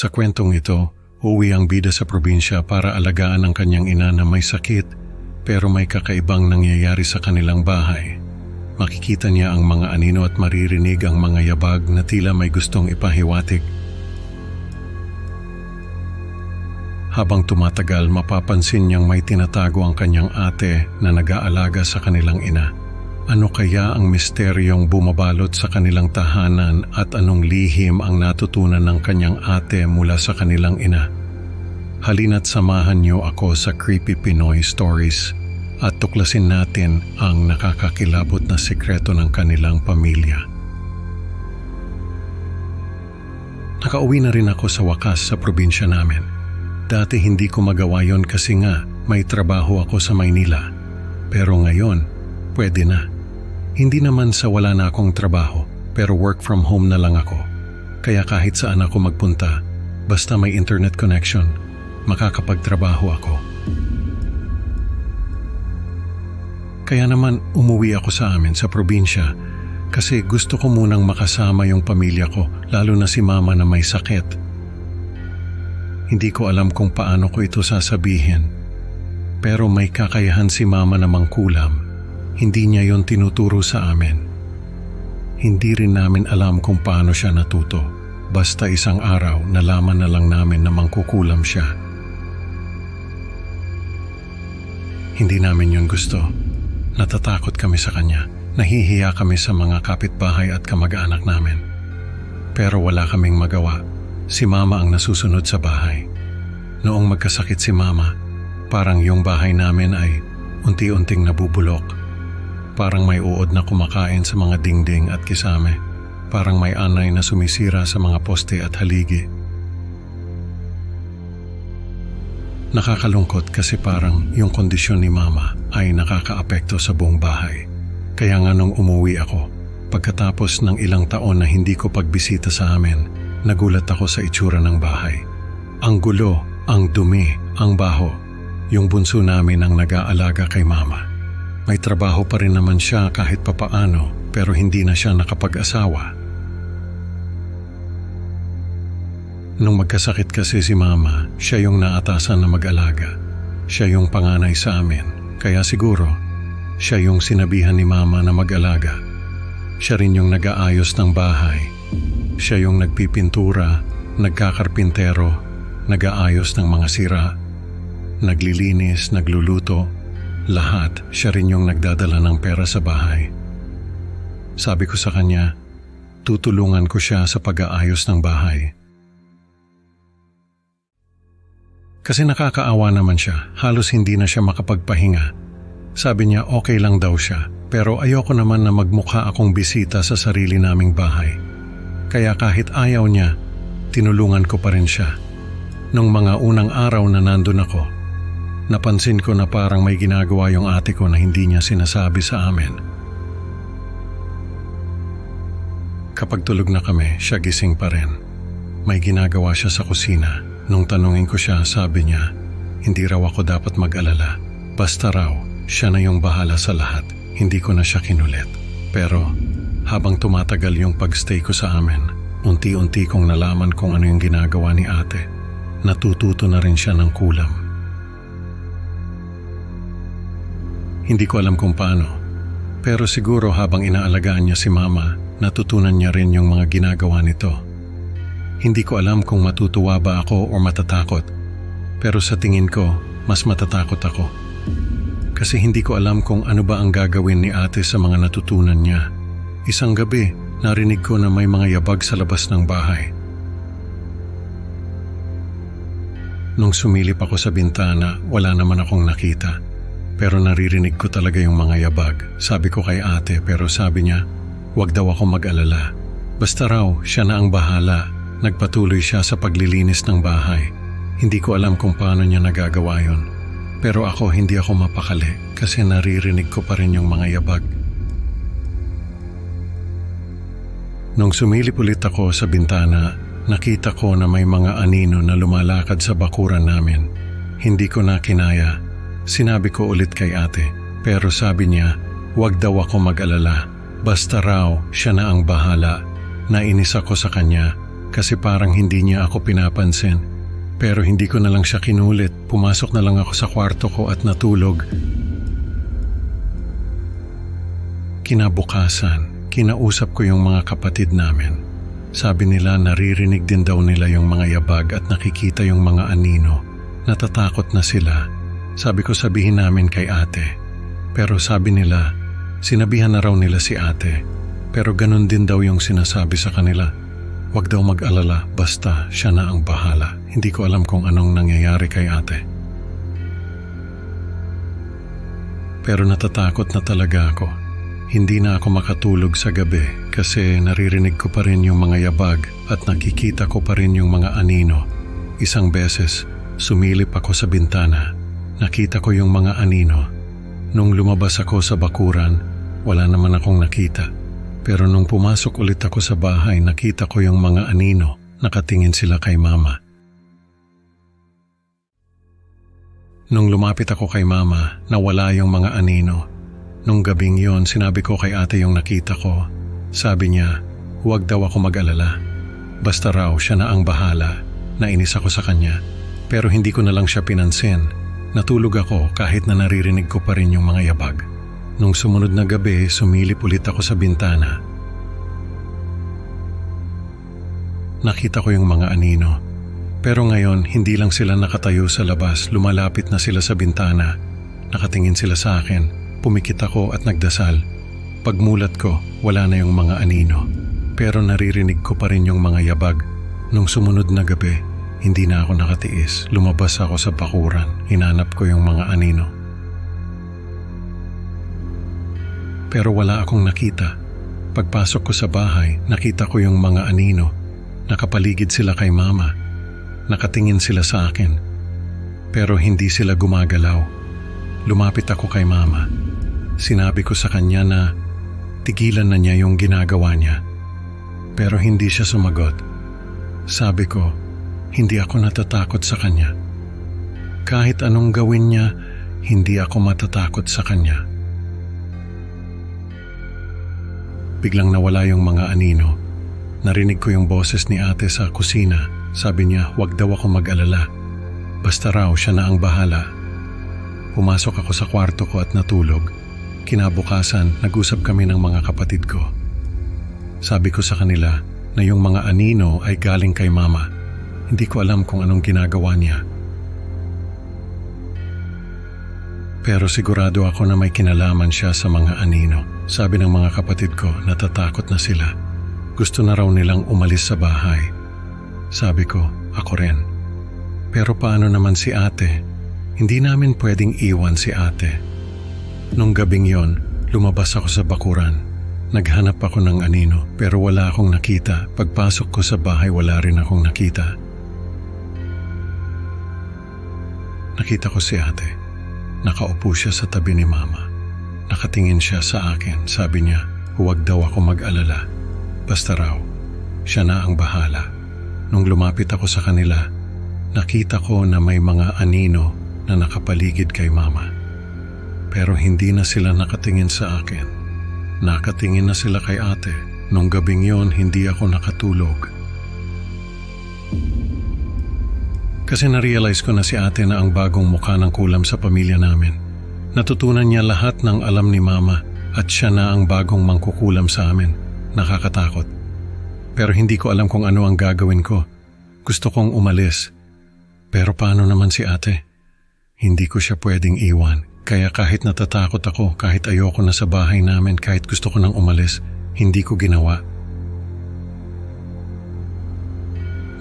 Sa kwentong ito, uuwi ang bida sa probinsya para alagaan ang kanyang ina na may sakit pero may kakaibang nangyayari sa kanilang bahay. Makikita niya ang mga anino at maririnig ang mga yabag na tila may gustong ipahiwatig. Habang tumatagal, mapapansin niyang may tinatago ang kanyang ate na nag-aalaga sa kanilang ina. Ano kaya ang misteryong bumabalot sa kanilang tahanan at anong lihim ang natutunan ng kanyang ate mula sa kanilang ina? Halina't samahan niyo ako sa Creepy Pinoy Stories at tuklasin natin ang nakakakilabot na sikreto ng kanilang pamilya. Nakauwi na rin ako sa wakas sa probinsya namin. Dati hindi ko magawa yon kasi nga may trabaho ako sa Maynila. Pero ngayon, pwede na. Hindi naman sa wala na akong trabaho, pero work from home na lang ako. Kaya kahit saan ako magpunta, basta may internet connection, makakapagtrabaho ako. Kaya naman umuwi ako sa amin sa probinsya kasi gusto ko munang makasama yung pamilya ko, lalo na si mama na may sakit. Hindi ko alam kung paano ko ito sasabihin, pero may kakayahan si mama na mangkulam. Hindi niya yon tinuturo sa amin. Hindi rin namin alam kung paano siya natuto. Basta isang araw nalaman na lang namin na mangkukulam siya. Hindi namin yon gusto. Natatakot kami sa kanya. Nahihiya kami sa mga kapitbahay at kamag-anak namin. Pero wala kaming magawa. Si mama ang nasusunod sa bahay. Noong magkasakit si mama, parang yung bahay namin ay unti-unting nabubulok. Parang may uod na kumakain sa mga dingding at kisame. Parang may anay na sumisira sa mga poste at haligi. Nakakalungkot kasi parang yung kondisyon ni mama ay nakakaapekto sa buong bahay. Kaya nga nung umuwi ako, pagkatapos ng ilang taon na hindi ko pagbisita sa amin, nagulat ako sa itsura ng bahay. Ang gulo, ang dumi, ang baho. Yung bunso namin ang nag-aalaga kay mama. May trabaho pa rin naman siya kahit papaano, pero hindi na siya nakapag-asawa. Nung magkasakit kasi si mama, siya yung naatasan na mag-alaga. Siya yung panganay sa amin, kaya siguro siya yung sinabihan ni mama na mag-alaga. Siya rin yung nag-aayos ng bahay. Siya yung nagpipintura, nagkakarpintero, nag-aayos ng mga sira, naglilinis, nagluluto, lahat. Siya rin yung nagdadala ng pera sa bahay. Sabi ko sa kanya, tutulungan ko siya sa pag-aayos ng bahay. Kasi nakakaawa naman siya, halos hindi na siya makapagpahinga. Sabi niya okay lang daw siya, pero ayoko naman na magmukha akong bisita sa sarili naming bahay. Kaya kahit ayaw niya, tinulungan ko pa rin siya. Nung mga unang araw na nandun ako, napansin ko na parang may ginagawa yung ate ko na hindi niya sinasabi sa amin. Kapag tulog na kami, siya gising pa rin. May ginagawa siya sa kusina. Nung tanungin ko siya, sabi niya, hindi raw ako dapat mag-alala. Basta raw, siya na yung bahala sa lahat. Hindi ko na siya kinulit. Pero habang tumatagal yung pagstay ko sa amin, unti-unti kong nalaman kung ano yung ginagawa ni ate. Natututo na rin siya ng kulam. Hindi ko alam kung paano, pero siguro habang inaalagaan niya si mama, natutunan niya rin yung mga ginagawa nito. Hindi ko alam kung matutuwa ba ako o matatakot, pero sa tingin ko, mas matatakot ako. Kasi hindi ko alam kung ano ba ang gagawin ni ate sa mga natutunan niya. Isang gabi, narinig ko na may mga yabag sa labas ng bahay. Nung sumilip ako sa bintana, wala naman akong nakita. Pero naririnig ko talaga yung mga yabag. Sabi ko kay ate, pero sabi niya, wag daw ako mag-alala. Basta raw, siya na ang bahala. Nagpatuloy siya sa paglilinis ng bahay. Hindi ko alam kung paano niya nagagawa yun. Pero ako hindi ako mapakali kasi naririnig ko pa rin yung mga yabag. Nung sumilip ulit ako sa bintana, nakita ko na may mga anino na lumalakad sa bakuran namin. Hindi ko na kinaya. Sinabi ko ulit kay ate, pero sabi niya, wag daw ako mag-alala. Basta raw, siya na ang bahala. Nainis ako sa kanya, kasi parang hindi niya ako pinapansin. Pero hindi ko na lang siya kinulit. Pumasok na lang ako sa kwarto ko at natulog. Kinabukasan, kinausap ko yung mga kapatid namin. Sabi nila naririnig din daw nila yung mga yabag at nakikita yung mga anino. Natatakot na sila. Sabi ko sabihin namin kay ate. Pero sabi nila, sinabihan na raw nila si ate. Pero ganun din daw yung sinasabi sa kanila. Huwag daw mag-alala, basta siya na ang bahala. Hindi ko alam kung anong nangyayari kay ate. Pero natatakot na talaga ako. Hindi na ako makatulog sa gabi kasi naririnig ko pa rin yung mga yabag at nakikita ko pa rin yung mga anino. Isang beses, sumilip ako sa bintana. Nakita ko yung mga anino. Nung lumabas ako sa bakuran, wala naman akong nakita. Pero nung pumasok ulit ako sa bahay, nakita ko yung mga anino. Nakatingin sila kay mama. Nung lumapit ako kay mama, nawala yung mga anino. Nung gabing yon, sinabi ko kay ate yung nakita ko. Sabi niya, huwag daw ako mag-alala. Basta raw siya na ang bahala. Nainis ako sa kanya. Pero hindi ko na lang siya pinansin. Natulog ako kahit na naririnig ko pa rin yung mga yabag. Nung sumunod na gabi, sumilip ulit ako sa bintana. Nakita ko yung mga anino. Pero ngayon, hindi lang sila nakatayo sa labas, lumalapit na sila sa bintana. Nakatingin sila sa akin, pumikit ako at nagdasal. Pagmulat ko, wala na yung mga anino. Pero naririnig ko pa rin yung mga yabag. Nung sumunod na gabi, hindi na ako nakatiis. Lumabas ako sa bakuran. Hinanap ko yung mga anino. Pero wala akong nakita. Pagpasok ko sa bahay, nakita ko yung mga anino. Nakapaligid sila kay mama. Nakatingin sila sa akin. Pero hindi sila gumagalaw. Lumapit ako kay mama. Sinabi ko sa kanya na tigilan na niya yung ginagawa niya. Pero hindi siya sumagot. Sabi ko, hindi ako natatakot sa kanya. Kahit anong gawin niya, hindi ako matatakot sa kanya. Biglang nawala yung mga anino. Narinig ko yung boses ni ate sa kusina. Sabi niya, huwag daw ako mag-alala. Basta raw siya na ang bahala. Pumasok ako sa kwarto ko at natulog. Kinabukasan, nag-usap kami ng mga kapatid ko. Sabi ko sa kanila na yung mga anino ay galing kay mama. Hindi ko alam kung anong ginagawa niya. Pero sigurado ako na may kinalaman siya sa mga anino. Sabi ng mga kapatid ko, natatakot na sila. Gusto na raw nilang umalis sa bahay. Sabi ko, ako rin. Pero paano naman si ate? Hindi namin pwedeng iwan si ate. Nung gabing yon, lumabas ako sa bakuran. Naghanap ako ng anino pero wala akong nakita. Pagpasok ko sa bahay, wala rin akong nakita. Nakita ko si ate. Nakaupo siya sa tabi ni mama. Nakatingin siya sa akin. Sabi niya, huwag daw ako mag-alala. Basta raw, siya na ang bahala. Nung lumapit ako sa kanila, nakita ko na may mga anino na nakapaligid kay mama. Pero hindi na sila nakatingin sa akin. Nakatingin na sila kay ate. Nung gabing yon, hindi ako nakatulog. Kasi na-realize ko na si ate na ang bagong mukha ng kulam sa pamilya namin. Natutunan niya lahat ng alam ni mama at siya na ang bagong mangkukulam sa amin. Nakakatakot. Pero hindi ko alam kung ano ang gagawin ko. Gusto kong umalis. Pero paano naman si ate? Hindi ko siya pwedeng iwan. Kaya kahit natatakot ako, kahit ayoko na sa bahay namin, kahit gusto ko nang umalis, hindi ko ginawa.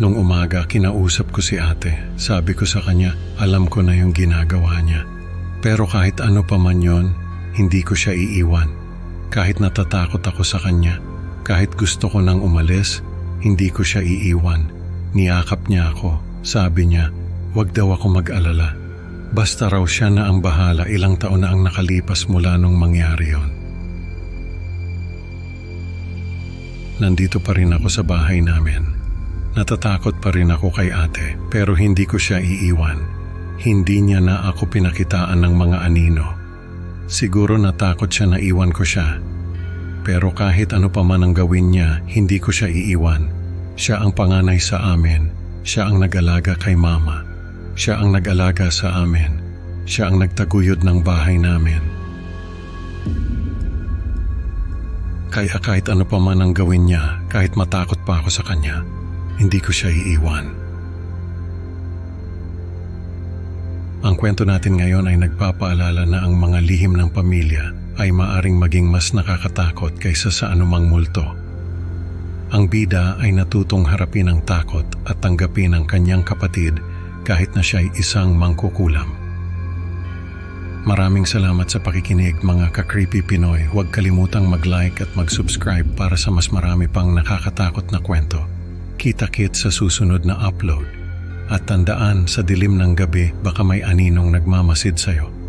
Nung umaga, kinausap ko si ate. Sabi ko sa kanya, alam ko na yung ginagawa niya. Pero kahit ano pa man yon, hindi ko siya iiwan. Kahit natatakot ako sa kanya, kahit gusto ko nang umalis, hindi ko siya iiwan. Niyakap niya ako. Sabi niya, wag daw ako mag-alala. Basta raw siya na ang bahala. Ilang taon na ang nakalipas mula nung mangyari yon. Nandito pa rin ako sa bahay namin. Natatakot pa rin ako kay ate, pero hindi ko siya iiwan. Hindi niya na ako pinakitaan ng mga anino. Siguro natakot siya na iwan ko siya. Pero kahit ano pa man ang gawin niya, hindi ko siya iiwan. Siya ang panganay sa amin. Siya ang nag-alaga kay Mama. Siya ang nag-alaga sa amin. Siya ang nagtaguyod ng bahay namin. Kaya kahit ano pa man ang gawin niya, kahit matakot pa ako sa kanya, hindi ko siya iiwan. Ang kwento natin ngayon ay nagpapaalala na ang mga lihim ng pamilya ay maaring maging mas nakakatakot kaysa sa anumang multo. Ang bida ay natutong harapin ang takot at tanggapin ang kanyang kapatid kahit na siya ay isang mangkukulam. Maraming salamat sa pakikinig mga ka-Creepy Pinoy. Huwag kalimutang mag-like at mag-subscribe para sa mas marami pang nakakatakot na kwento. Kita-kit sa susunod na upload. At tandaan, sa dilim ng gabi baka may aninong nagmamasid sa'yo.